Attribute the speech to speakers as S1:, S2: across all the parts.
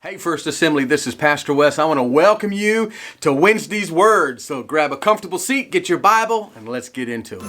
S1: Hey First Assembly, this is Pastor Wes. I want to welcome you to Wednesday's Word. So grab a comfortable seat, get your Bible, and let's get into it.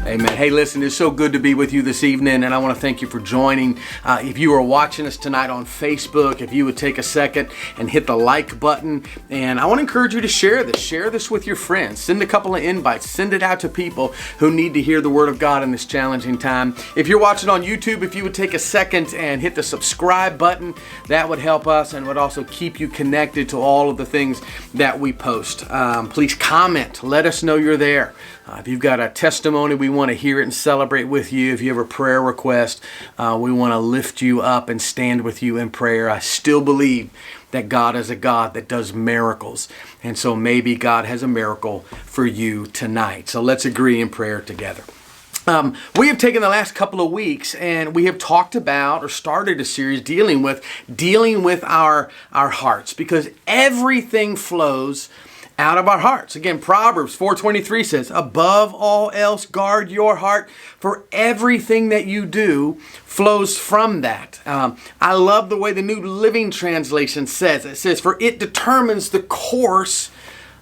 S1: Amen. Hey, listen, it's so good to be with you this evening, and I want to thank you for joining. If you are watching us tonight on Facebook, if you would take a second and hit the like button, and I want to encourage you to share this. Share this with your friends. Send a couple of invites. Send it out to people who need to hear the Word of God in this challenging time. If you're watching on YouTube, if you would take a second and hit the subscribe button, that would help us and would also keep you connected to all of the things that we post. Please comment. Let us know you're there. If you've got a testimony, we want to hear it and celebrate with you. If you have a prayer request, we want to lift you up and stand with you in prayer. I still believe that God is a God that does miracles. And so maybe God has a miracle for you tonight. So let's agree in prayer together. We have taken the last couple of weeks and we have talked about or started a series dealing with our hearts, because everything flows out of our hearts. Again, Proverbs 4:23 says, above all else, guard your heart, for everything that you do flows from that. I love the way the New Living Translation says. It says, for it determines the course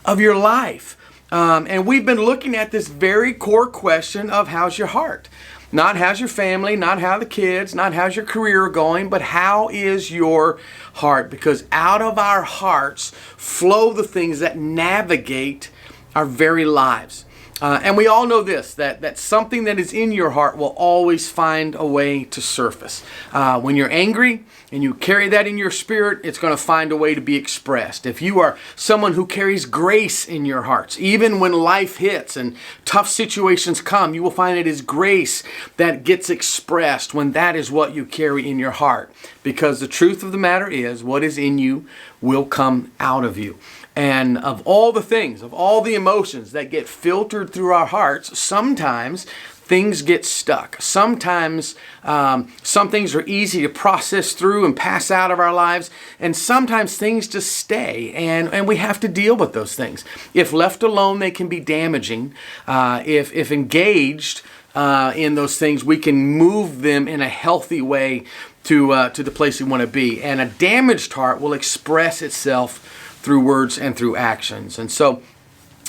S1: of your life. And we've been looking at this very core question of how's your heart? Not how's your family, not how the kids, not how's your career going, but how is your heart? Because out of our hearts flow the things that navigate our very lives. And we all know this, that something that is in your heart will always find a way to surface. When you're angry and you carry that in your spirit, it's going to find a way to be expressed. If you are someone who carries grace in your hearts, even when life hits and tough situations come, you will find it is grace that gets expressed when that is what you carry in your heart. Because the truth of the matter is, what is in you will come out of you. And of all the things, of all the emotions that get filtered through our hearts, sometimes things get stuck. Sometimes some things are easy to process through and pass out of our lives. And sometimes things just stay and we have to deal with those things. If left alone, they can be damaging. If engaged in those things, we can move them in a healthy way to the place we want to be. And a damaged heart will express itself through words and through actions. And so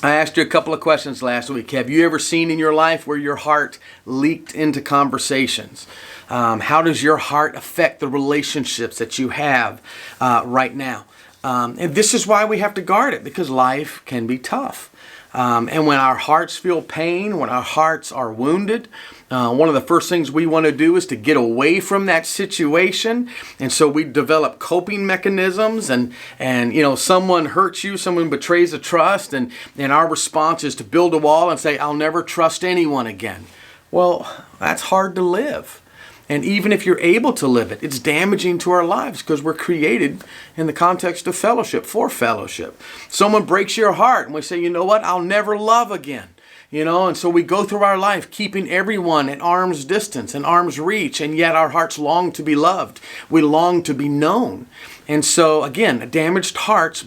S1: I asked you a couple of questions last week. Have you ever seen in your life where your heart leaked into conversations? How does your heart affect the relationships that you have right now? And this is why we have to guard it, because life can be tough. And when our hearts feel pain, when our hearts are wounded, one of the first things we want to do is to get away from that situation. And so we develop coping mechanisms and someone hurts you, someone betrays a trust, and our response is to build a wall and say, I'll never trust anyone again. Well, that's hard to live. And even if you're able to live it, it's damaging to our lives because we're created in the context of fellowship, for fellowship. Someone breaks your heart and we say, you know what, I'll never love again. And so we go through our life keeping everyone at arm's distance and arm's reach, and yet our hearts long to be loved. We long to be known. And so again, damaged hearts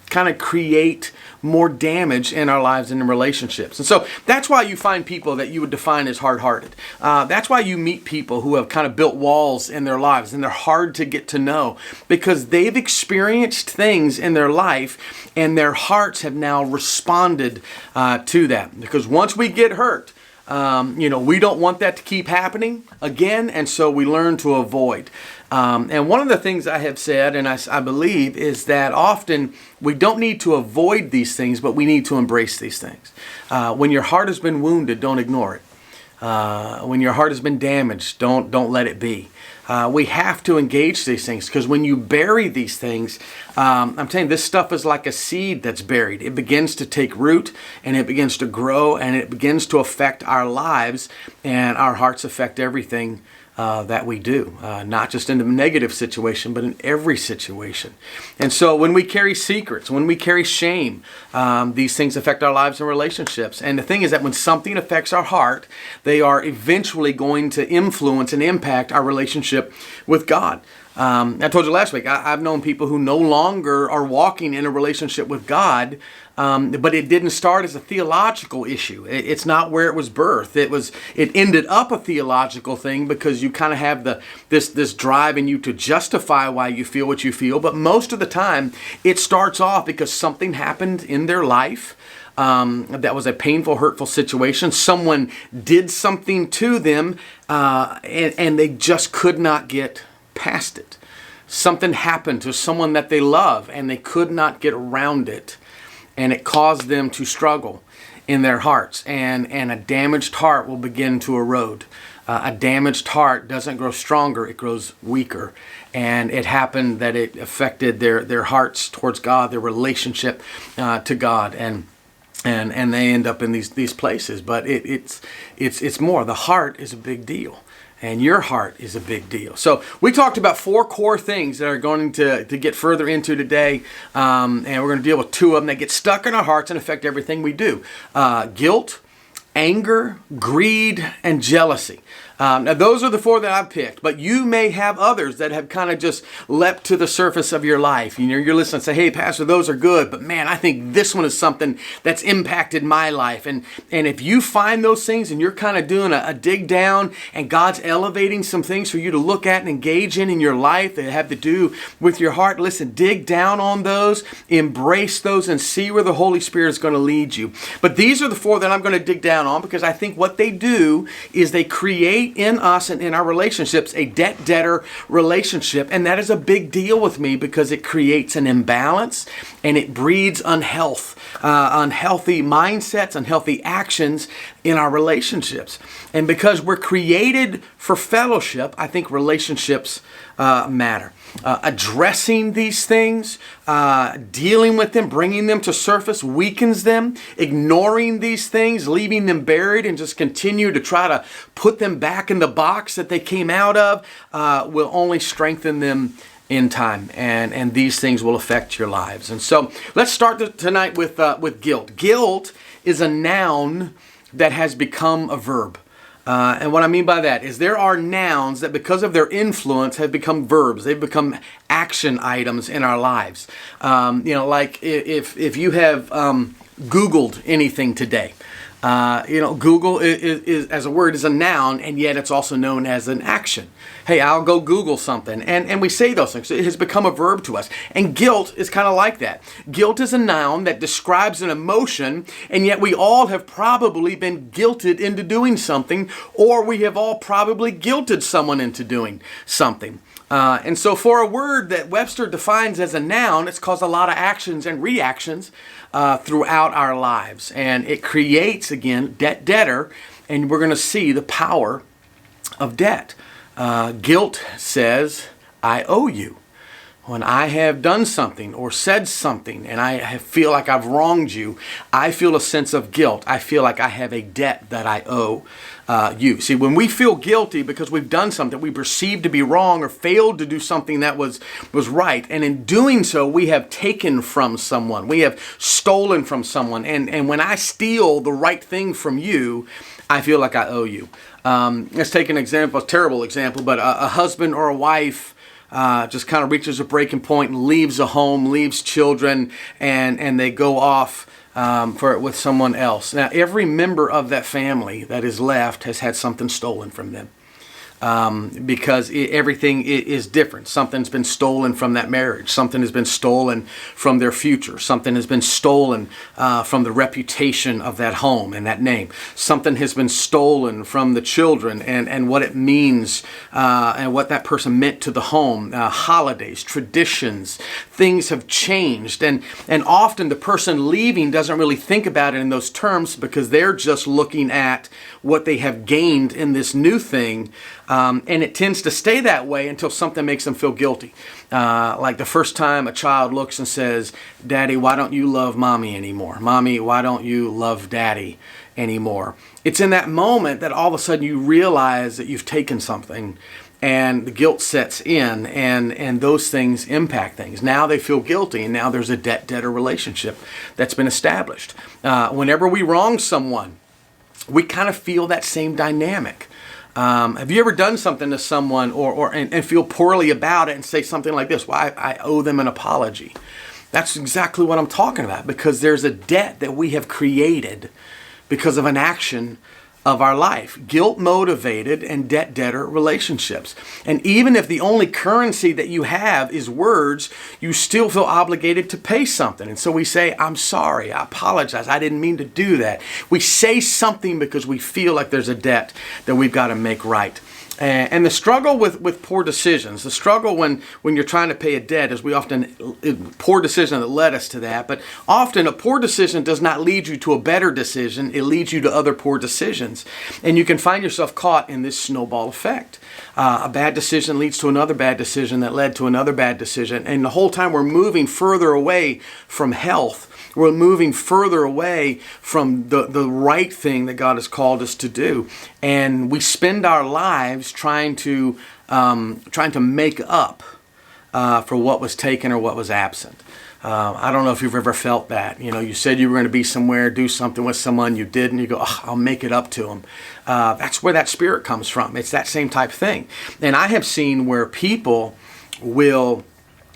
S1: kind of create more damage in our lives and in relationships. And so that's why you find people that you would define as hard-hearted. That's why you meet people who have kind of built walls in their lives and they're hard to get to know, because they've experienced things in their life and their hearts have now responded to that. Because once we get hurt, we don't want that to keep happening again, and so we learn to avoid. And one of the things I have said, and I believe, is that often we don't need to avoid these things, but we need to embrace these things. When your heart has been wounded, don't ignore it. When your heart has been damaged, don't let it be. We have to engage these things, because when you bury these things, I'm telling you, this stuff is like a seed that's buried. It begins to take root and it begins to grow and it begins to affect our lives, and our hearts affect everything that we do, not just in the negative situation, but in every situation. And so when we carry secrets, when we carry shame, these things affect our lives and relationships. And the thing is that when something affects our heart, they are eventually going to influence and impact our relationship relationship with God. I told you last week, I've known people who no longer are walking in a relationship with God, but it didn't start as a theological issue. It's not where it was birthed. It ended up a theological thing because you kind of have this drive in you to justify why you feel what you feel. But most of the time, it starts off because something happened in their life. That was a painful, hurtful situation. Someone did something to them, and they just could not get past it. Something happened to someone that they love, and they could not get around it, and it caused them to struggle in their hearts, and a damaged heart will begin to erode. A damaged heart doesn't grow stronger, it grows weaker. And it happened that it affected their hearts towards God, their relationship to God, and they end up in these places. But it's more. The heart is a big deal. And your heart is a big deal. So we talked about 4 core things that are going to get further into today. And we're going to deal with 2 of them that get stuck in our hearts and affect everything we do. Guilt, anger, greed, and jealousy. Now those are the 4 that I've picked, but you may have others that have kind of just leapt to the surface of your life. You know, you're listening and say, hey, Pastor, those are good, but man, I think this one is something that's impacted my life. And if you find those things and you're kind of doing a dig down and God's elevating some things for you to look at and engage in your life that have to do with your heart, listen, dig down on those, embrace those, and see where the Holy Spirit is going to lead you. But these are the 4 that I'm going to dig down on because I think what they do is they create in us and in our relationships a debt-debtor relationship, and that is a big deal with me because it creates an imbalance and it breeds unhealthy mindsets, unhealthy actions in our relationships. And because we're created for fellowship, I think relationships matter. Addressing these things, dealing with them, bringing them to surface weakens them. Ignoring these things, leaving them buried and just continue to try to put them back in the box that they came out of will only strengthen them in time, and these things will affect your lives. And so let's start tonight with guilt. Guilt is a noun that has become a verb. And what I mean by that is there are nouns that because of their influence have become verbs. They've become action items in our lives. Like if you have Googled anything today, Google is as a word is a noun, and yet it's also known as an action. Hey, I'll go Google something. And we say those things. It has become a verb to us. And guilt is kind of like that. Guilt is a noun that describes an emotion, and yet we all have probably been guilted into doing something, or we have all probably guilted someone into doing something. And so for a word that Webster defines as a noun, it's caused a lot of actions and reactions throughout our lives. And it creates, again, debt-debtor, and we're going to see the power of debt. Guilt says, I owe you. When I have done something or said something and I feel like I've wronged you, I feel a sense of guilt. I feel like I have a debt that I owe you. See, when we feel guilty because we've done something we perceive to be wrong or failed to do something that was right, and in doing so, we have taken from someone. We have stolen from someone. And when I steal the right thing from you, I feel like I owe you. Let's take an example, a terrible example, but a husband or a wife just kind of reaches a breaking point and leaves a home, leaves children, and they go off with someone else. Now, every member of that family that is left has had something stolen from them. Because everything is different. Something's been stolen from that marriage. Something has been stolen from their future. Something has been stolen from the reputation of that home and that name. Something has been stolen from the children and what it means and what that person meant to the home. Holidays, traditions, things have changed. And often the person leaving doesn't really think about it in those terms because they're just looking at what they have gained in this new thing. And it tends to stay that way until something makes them feel guilty. Like the first time a child looks and says, Daddy, why don't you love Mommy anymore? Mommy, why don't you love Daddy anymore? It's in that moment that all of a sudden you realize that you've taken something and the guilt sets in and those things impact things. Now they feel guilty and now there's a debt-debtor relationship that's been established. Whenever we wrong someone, we kind of feel that same dynamic. Have you ever done something to someone and feel poorly about it and say something like this? Well, I owe them an apology. That's exactly what I'm talking about, because there's a debt that we have created because of an action of our life. Guilt motivated and debt debtor relationships. And even if the only currency that you have is words, you still feel obligated to pay something. And so we say, I'm sorry, I apologize, I didn't mean to do that. We say something because we feel like there's a debt that we've got to make right. And the struggle with poor decisions, the struggle when you're trying to pay a debt is poor decision that led us to that. But often a poor decision does not lead you to a better decision. It leads you to other poor decisions. And you can find yourself caught in this snowball effect. A bad decision leads to another bad decision that led to another bad decision. And the whole time we're moving further away from health. We're moving further away from the right thing that God has called us to do. And we spend our lives trying to make up for what was taken or what was absent. I don't know if you've ever felt that. You know, you said you were going to be somewhere, do something with someone, you didn't. You go, oh, I'll make it up to them. That's where that spirit comes from. It's that same type thing. And I have seen where people will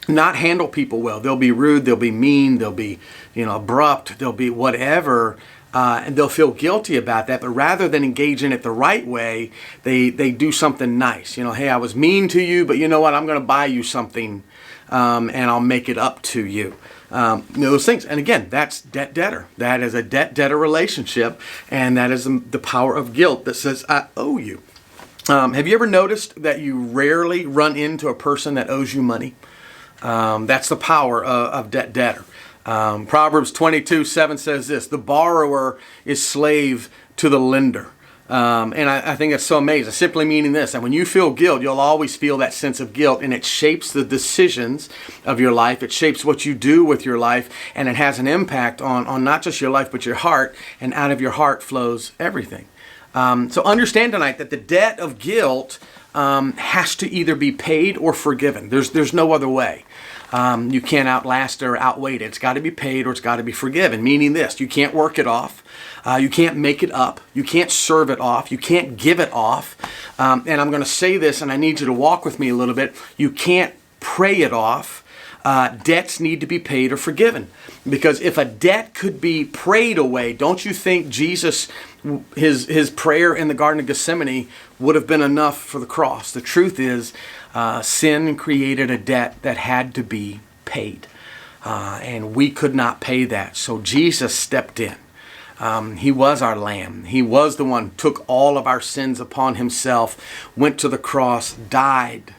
S1: not handle people well. They'll be rude, they'll be mean, they'll be, abrupt, they'll be whatever, and they'll feel guilty about that. But rather than engage in it the right way, they do something nice. Hey, I was mean to you, but you know what? I'm going to buy you something, and I'll make it up to you. Those things. And again, that's debt debtor. That is a debt debtor relationship, and that is the power of guilt that says, I owe you. Have you ever noticed that you rarely run into a person that owes you money? That's the power of debt debtor. Proverbs 22:7 says this: the borrower is slave to the lender. And I think it's so amazing. Simply meaning this, that when you feel guilt, you'll always feel that sense of guilt, and it shapes the decisions of your life. It shapes what you do with your life, and it has an impact on not just your life, but your heart, and out of your heart flows everything. So understand tonight that the debt of guilt has to either be paid or forgiven. There's no other way. You can't outlast or outweigh it. It's got to be paid or it's got to be forgiven. Meaning this: you can't work it off. You can't make it up. You can't serve it off. You can't give it off. And I'm going to say this, and I need you to walk with me a little bit. You can't pray it off. Debts need to be paid or forgiven. Because if a debt could be prayed away, don't you think Jesus, his prayer in the Garden of Gethsemane would have been enough for the cross? The truth is, sin created a debt that had to be paid. And we could not pay that. So Jesus stepped in. He was our lamb. He was the one who took all of our sins upon himself, went to the cross, died.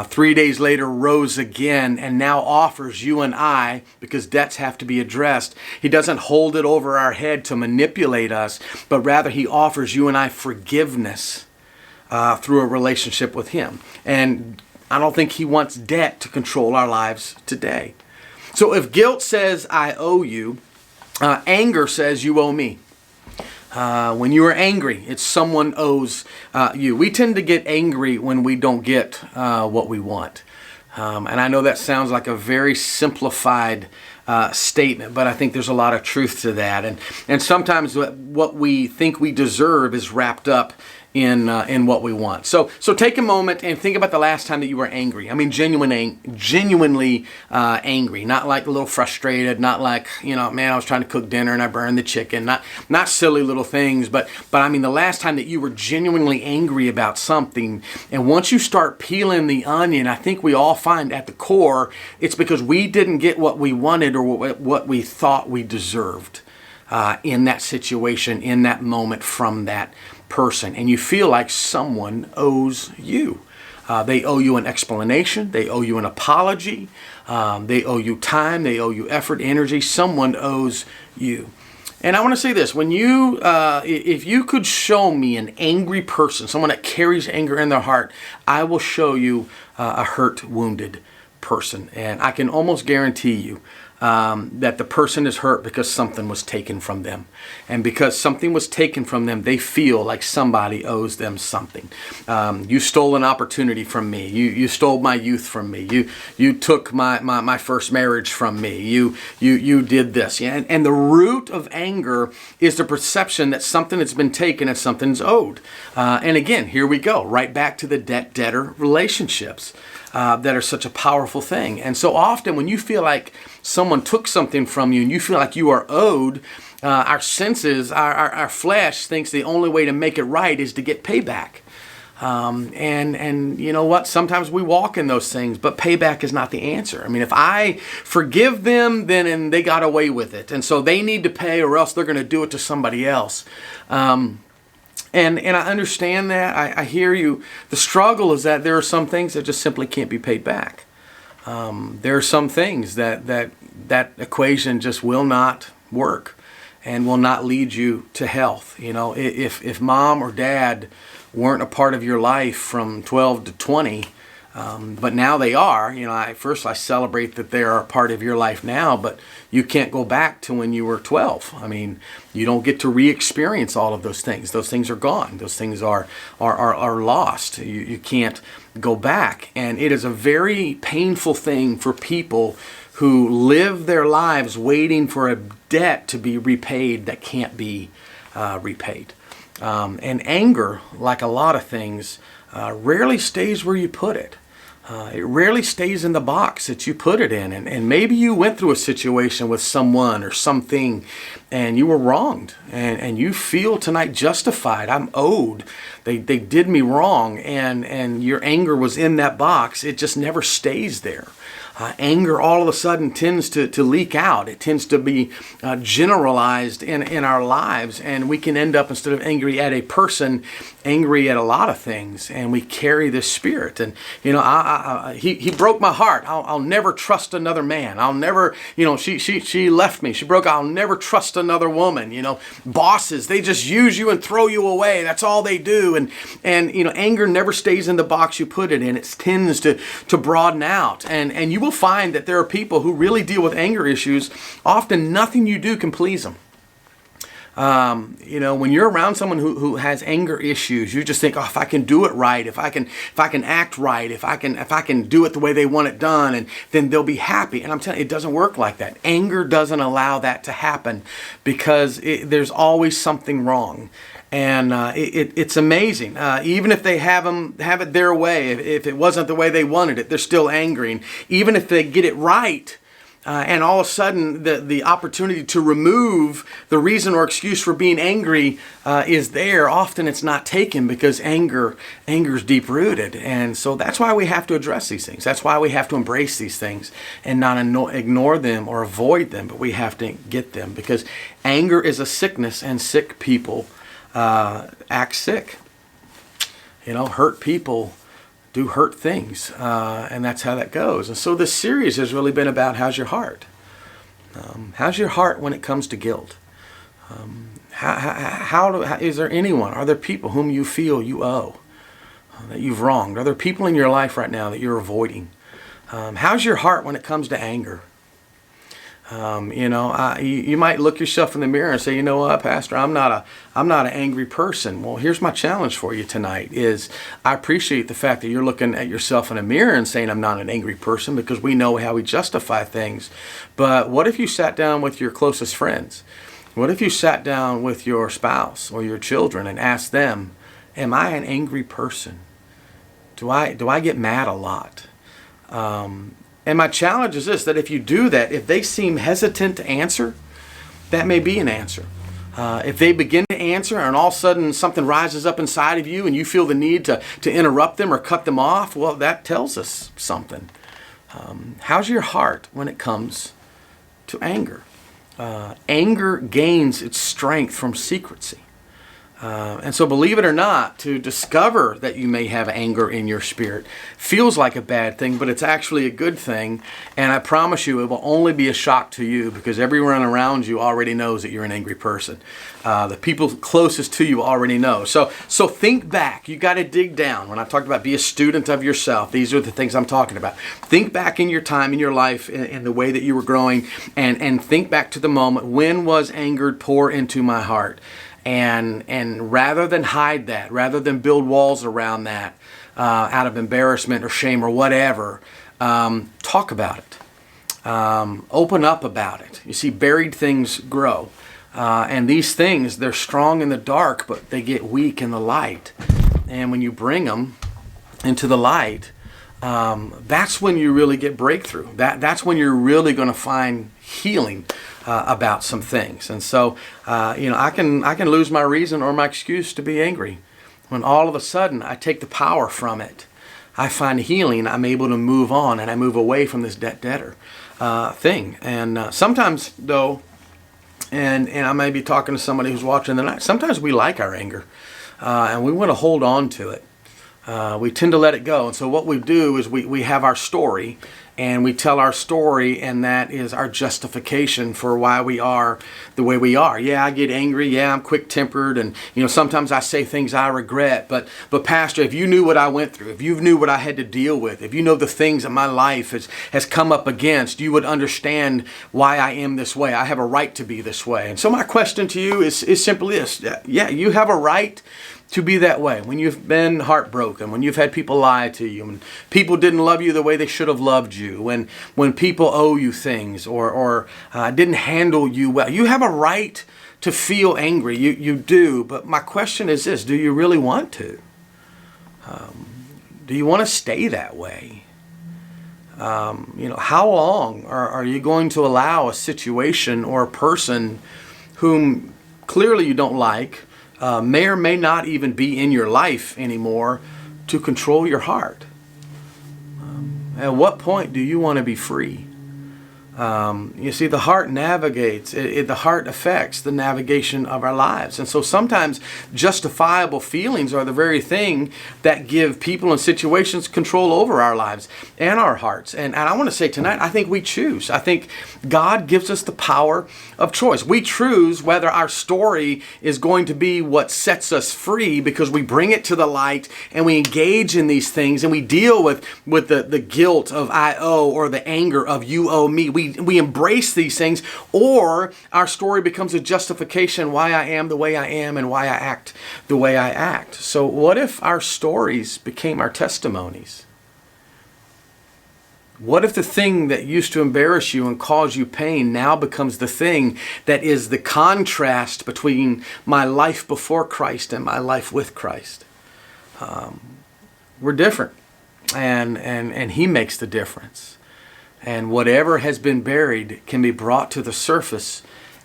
S1: 3 days later, rose again, and now offers you and I, because debts have to be addressed. He doesn't hold it over our head to manipulate us, but rather he offers you and I forgiveness through a relationship with him. And I don't think he wants debt to control our lives today. So if guilt says, I owe you, anger says you owe me. When you are angry, it's someone owes you. We tend to get angry when we don't get what we want. And I know that sounds like a very simplified statement, but I think there's a lot of truth to that. And sometimes what we think we deserve is wrapped up in what we want. So take a moment and think about the last time that you were angry. I mean, genuinely angry, not like a little frustrated, not like, man, I was trying to cook dinner and I burned the chicken, not silly little things, but I mean the last time that you were genuinely angry about something. And once you start peeling the onion, I think we all find at the core, it's because we didn't get what we wanted or what we thought we deserved in that situation, in that moment, from that person, and you feel like someone owes you. They owe you an explanation. They owe you an apology. They owe you time. They owe you effort, energy. Someone owes you. And I want to say this: when you, if you could show me an angry person, someone that carries anger in their heart, I will show you a hurt, wounded person. And I can almost guarantee you that the person is hurt because something was taken from them. And because something was taken from them, they feel like somebody owes them something. You stole an opportunity from me. You stole my youth from me. You took my first marriage from me. You did this. Yeah? And the root of anger is the perception that something has been taken and something's owed. And again, here we go, right back to the debt-debtor relationships. That are such a powerful thing. And so often when you feel like someone took something from you and you feel like you are owed, our senses, our flesh thinks the only way to make it right is to get payback. And you know what? Sometimes we walk in those things, but payback is not the answer. I mean, if I forgive them, then and they got away with it. And so they need to pay or else they're going to do it to somebody else. And I understand that. I hear you. The struggle is that there are some things that just simply can't be paid back. There are some things that equation just will not work and will not lead you to health. You know, if mom or dad weren't a part of your life from 12 to 20, but now they are, you know, I celebrate that they are a part of your life now, but you can't go back to when you were 12. I mean, you don't get to re-experience all of those things. Those things are gone. Those things are lost. You can't go back. And it is a very painful thing for people who live their lives waiting for a debt to be repaid that can't be repaid. And anger, like a lot of things, rarely stays where you put it. It rarely stays in the box that you put it in. And maybe you went through a situation with someone or something and you were wronged. And you feel tonight justified. I'm owed. They did me wrong. And your anger was in that box. It just never stays there. Anger all of a sudden tends to leak out. It tends to be generalized in our lives, and we can end up, instead of angry at a person, angry at a lot of things, and we carry this spirit. And you know, he broke my heart. I'll never trust another man. I'll never, you know, she left me. She broke. I'll never trust another woman. You know, bosses, they just use you and throw you away. That's all they do. And you know, anger never stays in the box you put it in. It tends to broaden out, and you will find that there are people who really deal with anger issues. Often nothing you do can please them. You know, when you're around someone who has anger issues, you just think, oh, if I can do it right, if I can act right, if I can do it the way they want it done, and then they'll be happy. And I'm telling you, it doesn't work like that. Anger doesn't allow that to happen because there's always something wrong. And it's amazing. Even if they have it their way, if it wasn't the way they wanted it, they're still angry. And even if they get it right, and all of a sudden the opportunity to remove the reason or excuse for being angry is there, often it's not taken because anger is deep-rooted. And so that's why we have to address these things. That's why we have to embrace these things and not ignore them or avoid them, but we have to get them, because anger is a sickness, and sick people act sick. You know, hurt people do hurt things, and that's how that goes. And so this series has really been about, how's your heart? How's your heart when it comes to guilt? Is there anyone? Are there people whom you feel you owe, that you've wronged? Are there people in your life right now that you're avoiding? How's your heart when it comes to anger? You know, you might look yourself in the mirror and say, you know what, Pastor, I'm not an angry person. Well, here's my challenge for you tonight is, I appreciate the fact that you're looking at yourself in a mirror and saying I'm not an angry person, because we know how we justify things. But what if you sat down with your closest friends? What if you sat down with your spouse or your children and asked them, am I an angry person? Do I get mad a lot? And my challenge is this, that if you do that, if they seem hesitant to answer, that may be an answer. If they begin to answer and all of a sudden something rises up inside of you and you feel the need to interrupt them or cut them off, well, that tells us something. How's your heart when it comes to anger? Anger gains its strength from secrecy. And so believe it or not, to discover that you may have anger in your spirit feels like a bad thing, but it's actually a good thing. And I promise you, it will only be a shock to you because everyone around you already knows that you're an angry person. The people closest to you already know. So think back. You got to dig down. When I talked about be a student of yourself, these are the things I'm talking about. Think back in your time, in your life, in the way that you were growing, and think back to the moment. When was anger poured into my heart? And rather than hide that, rather than build walls around that out of embarrassment or shame or whatever, talk about it. Open up about it. You see, buried things grow. And these things, they're strong in the dark, but they get weak in the light. And when you bring them into the light, that's when you really get breakthrough. That's when you're really going to find healing about some things. And so, I can lose my reason or my excuse to be angry. When all of a sudden I take the power from it, I find healing. I'm able to move on and I move away from this debtor thing. And sometimes, though, and I may be talking to somebody who's watching tonight, sometimes we like our anger and we want to hold on to it. We tend to let it go. And so what we do is we have our story and we tell our story, and that is our justification for why we are the way we are. Yeah, I get angry. Yeah, I'm quick-tempered, and sometimes I say things I regret. But Pastor, if you knew what I went through, if you knew what I had to deal with, if you know the things that my life has come up against, you would understand why I am this way. I have a right to be this way. And so my question to you is simply this. Yeah, you have a right to be that way. When you've been heartbroken, when you've had people lie to you, when people didn't love you the way they should have loved you, when people owe you things or didn't handle you well, you have a right to feel angry. You do. But my question is this: do you really want to? Do you want to stay that way? How long are you going to allow a situation or a person whom clearly you don't like, may or may not even be in your life anymore, to control your heart? At what point do you want to be free? You see, the heart navigates, the heart affects the navigation of our lives. And so sometimes justifiable feelings are the very thing that give people and situations control over our lives and our hearts. And I want to say tonight, I think we choose. I think God gives us the power of choice. We choose whether our story is going to be what sets us free, because we bring it to the light and we engage in these things and we deal with the guilt of I owe or the anger of you owe me. We embrace these things, or our story becomes a justification why I am the way I am and why I act the way I act. So what if our stories became our testimonies? What if the thing that used to embarrass you and cause you pain now becomes the thing that is the contrast between my life before Christ and my life with Christ? We're different, and He makes the difference. And whatever has been buried can be brought to the surface,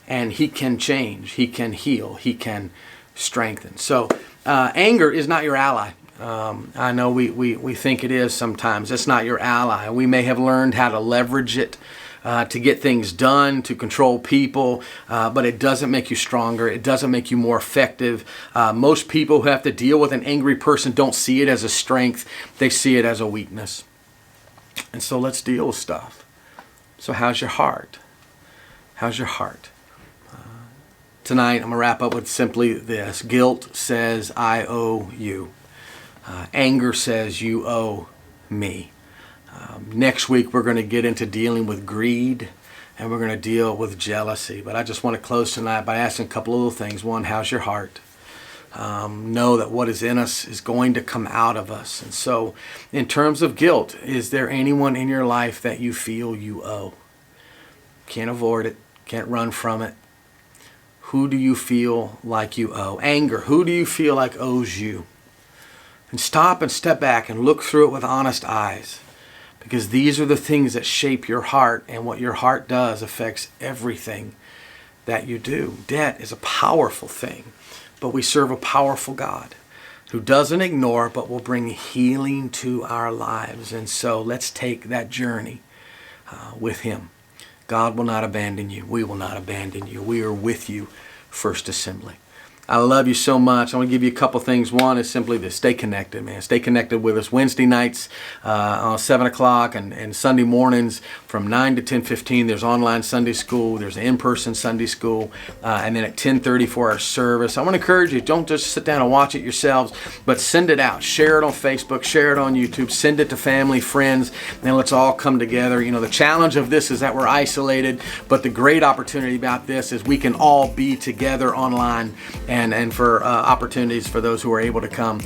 S1: and He can change, He can heal, He can strengthen. So anger is not your ally. I know we think it is sometimes. It's not your ally. We may have learned how to leverage it to get things done, to control people, but it doesn't make you stronger. It doesn't make you more effective. Most people who have to deal with an angry person don't see it as a strength. They see it as a weakness. And so let's deal with stuff. So how's your heart? How's your heart? Tonight I'm going to wrap up with simply this. Guilt says I owe you. Anger says you owe me. Next week we're going to get into dealing with greed, and we're going to deal with jealousy. But I just want to close tonight by asking a couple of little things. One, how's your heart? Know that what is in us is going to come out of us. And so in terms of guilt, is there anyone in your life that you feel you owe? Can't avoid it. Can't run from it. Who do you feel like you owe? Anger. Who do you feel like owes you? And stop and step back and look through it with honest eyes, because these are the things that shape your heart, and what your heart does affects everything that you do. Debt is a powerful thing. But we serve a powerful God who doesn't ignore, but will bring healing to our lives. And so let's take that journey with Him. God will not abandon you. We will not abandon you. We are with you, First Assembly. I love you so much. I want to give you a couple things. One is simply to stay connected, man. Stay connected with us Wednesday nights on 7 o'clock and Sunday mornings from 9 to 10:15. There's online Sunday school. There's in-person Sunday school. And then at 10:30 for our service. I want to encourage you, don't just sit down and watch it yourselves, but send it out. Share it on Facebook. Share it on YouTube. Send it to family, friends, and let's all come together. You know, the challenge of this is that we're isolated, but the great opportunity about this is we can all be together online and for opportunities for those who are able to come.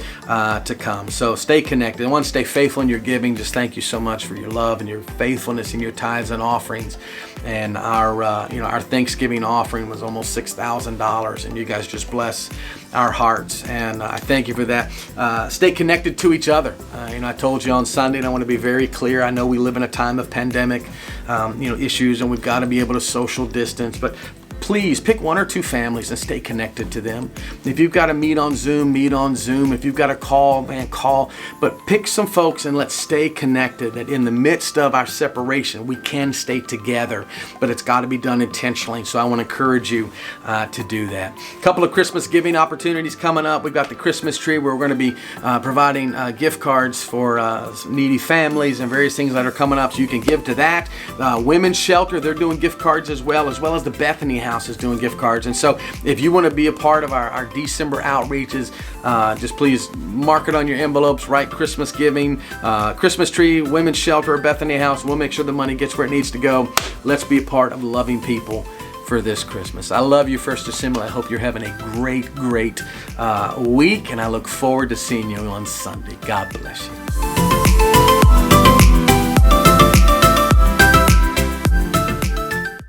S1: So stay connected. I want to stay faithful in your giving. Just thank you so much for your love and your faithfulness in your tithes and offerings. And our Thanksgiving offering was almost $6,000, and you guys just bless our hearts, and I thank you for that. Stay connected to each other. I told you on Sunday, and I want to be very clear. I know we live in a time of pandemic, issues, and we've got to be able to social distance, but please pick one or two families and stay connected to them. If you've got to meet on Zoom, meet on Zoom. If you've got to call, man, call. But pick some folks and let's stay connected, that in the midst of our separation, we can stay together. But it's got to be done intentionally. So I want to encourage you to do that. A couple of Christmas giving opportunities coming up. We've got the Christmas tree where we're going to be providing gift cards for needy families and various things that are coming up. So you can give to that. Women's Shelter, they're doing gift cards as well as the Bethany House is doing gift cards. And so if you want to be a part of our December outreaches, just please mark it on your envelopes, write Christmas giving, Christmas tree, Women's Shelter, Bethany House. We'll make sure the money gets where it needs to go. Let's be a part of loving people for this Christmas. I love you, First Assembly. I hope you're having a great week, and I look forward to seeing you on Sunday. God bless you.